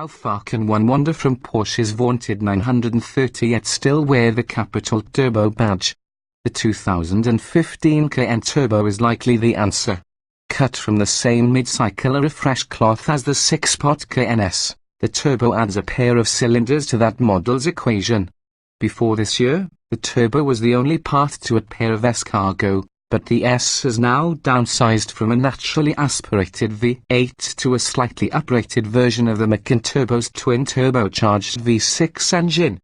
How far can one wander from Porsche's vaunted 930 yet still wear the capital Turbo badge? The 2015 Cayenne Turbo is likely the answer. Cut from the same mid-cycle refresh cloth as the 6-pot Cayenne S, the Turbo adds a pair of cylinders to that model's equation. Before this year, the Turbo was the only path to a pair of escargot, but the S has now downsized from a naturally aspirated V8 to a slightly uprated version of the Macan Turbo's twin turbocharged V6 engine.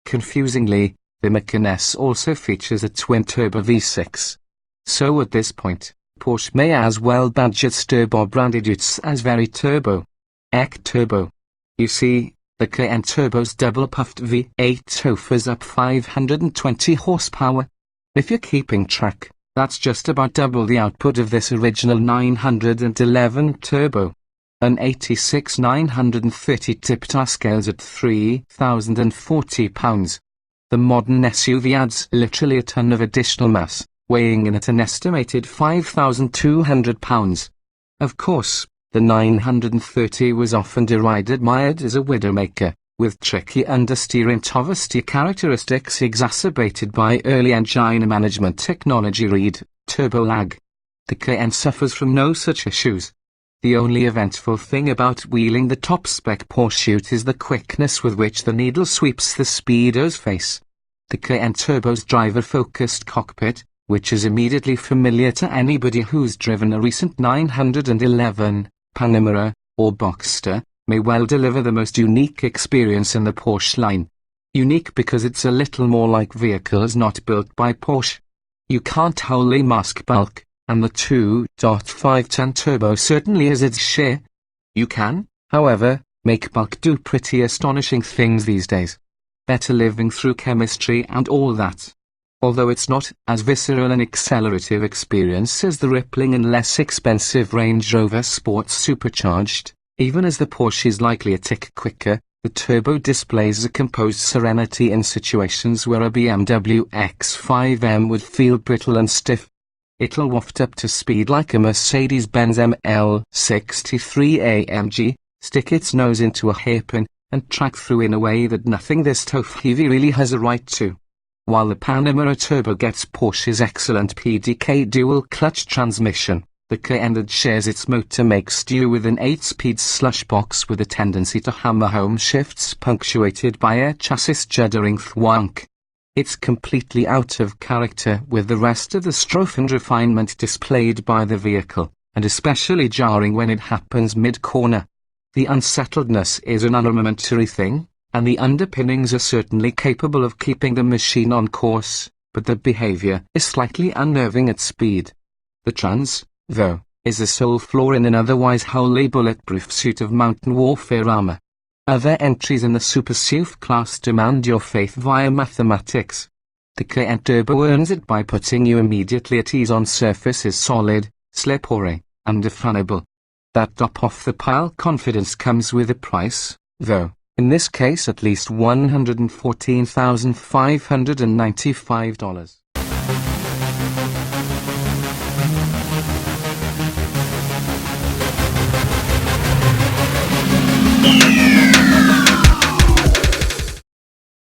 Confusingly, the Macan S also features a twin turbo V6. So at this point, Porsche may as well badge its turbo-branded UTS as very turbo. Ek Turbo. You see, the Cayenne Turbo's double-puffed V8 offers up 520 horsepower. If you're keeping track, that's just about double the output of this original 911 Turbo. An 86 930 tip-tar scales at 3,040 pounds. The modern SUV adds literally a ton of additional mass, weighing in at an estimated 5,200 pounds. Of course, the 930 was often admired as a widowmaker, with tricky understeer and oversteer characteristics exacerbated by early engine management technology. Read turbo lag. The Cayenne suffers from no such issues. The only eventful thing about wheeling the top-spec Porsche is the quickness with which the needle sweeps the Speedo's face. The Cayenne Turbo's driver-focused cockpit, which is immediately familiar to anybody who's driven a recent 911, Panamera, or Boxster, may well deliver the most unique experience in the Porsche line. Unique because it's a little more like vehicles not built by Porsche. You can't wholly mask bulk, and the 2.5-ton Turbo certainly has its share. You can, however, make bulk do pretty astonishing things these days. Better living through chemistry and all that. Although it's not as visceral an accelerative experience as the rippling and less expensive Range Rover Sport Supercharged, even as the Porsche is likely a tick quicker, the Turbo displays a composed serenity in situations where a BMW X5M would feel brittle and stiff. It'll waft up to speed like a Mercedes-Benz ML63 AMG, stick its nose into a hairpin, and track through in a way that nothing this top-heavy really has a right to. While the Panamera Turbo gets Porsche's excellent PDK dual-clutch transmission, the Cayenne shares its motor makes do with an 8-speed slush box with a tendency to hammer home shifts punctuated by a chassis juddering thwonk. It's completely out of character with the rest of the strophe and refinement displayed by the vehicle, and especially jarring when it happens mid-corner. The unsettledness is an unmomentary thing, and the underpinnings are certainly capable of keeping the machine on course, but the behavior is slightly unnerving at speed. The trans, though, is the sole flaw in an otherwise wholly bulletproof suit of mountain warfare armor. Other entries in the Super SUV class demand your faith via mathematics. The Cayenne Turbo earns it by putting you immediately at ease on surfaces solid, slippery, and definable. That top-off-the-pile confidence comes with a price, though, in this case at least $114,595.